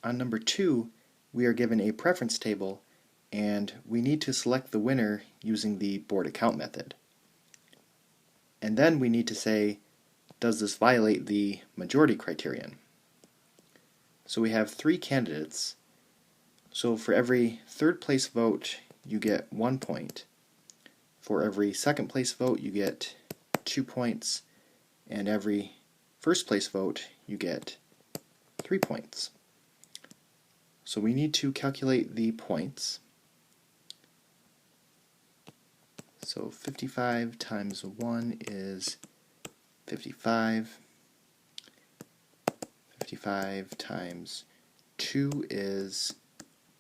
On number 2, we are given a preference table and we need to select the winner using the board account method. And then we need to say, does this violate the majority criterion? So we have 3 candidates. So for every third place vote, you get 1 point. For every second place vote, you get 2 points. And every first place vote, you get 3 points. So we need to calculate the points. So 55 times 1 is 55. 55 times 2 is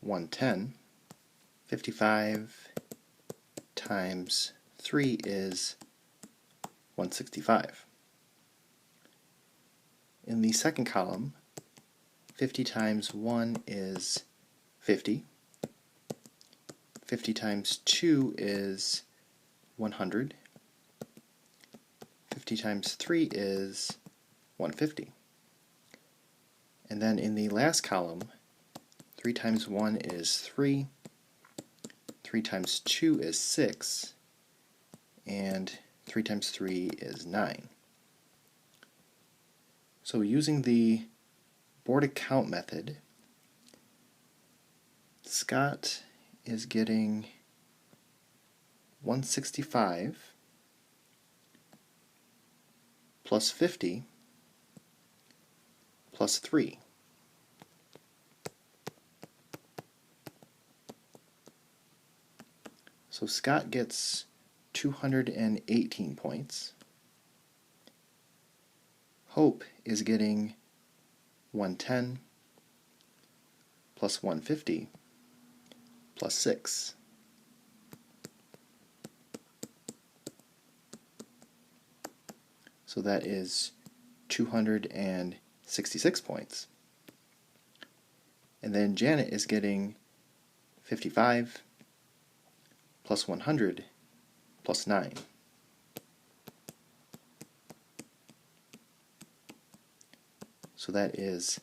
110. 55 times 3 is 165. In the second column, 50 times 1 is 50. 50 times 2 is 100. 50 times 3 is 150. And then in the last column, 3 times 1 is 3. 3 times 2 is 6. And 3 times 3 is 9. So using the board account method, Scott is getting 165 plus 50 plus 3. So Scott gets 218 points. Hope is getting 110 plus 150 plus 6. So that is 266 points. And then Janet is getting 55 plus 100 plus 9. So that is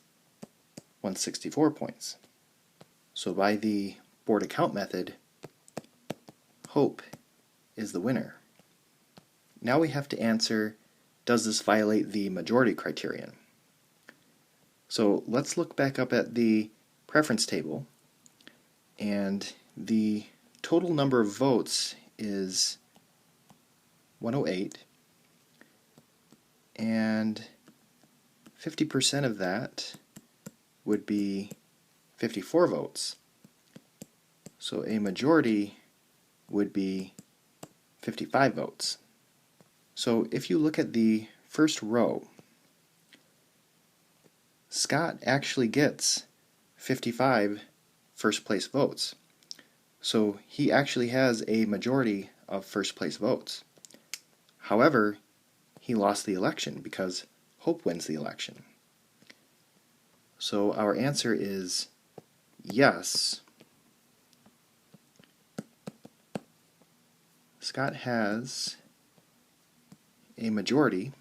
164 points. So by the board account method, Hope is the winner. Now we have to answer, does this violate the majority criterion? So let's look back up at the preference table, and the total number of votes is 108, and 50% of that would be 54 votes. So a majority would be 55 votes. So if you look at the first row, Scott actually gets 55 first place votes. So he actually has a majority of first place votes. However, he lost the election because Hope wins the election. So our answer is yes. Scott has a majority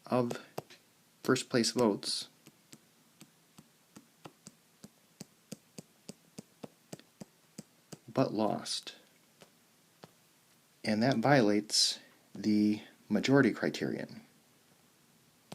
of first place votes but lost. And that violates the majority criterion.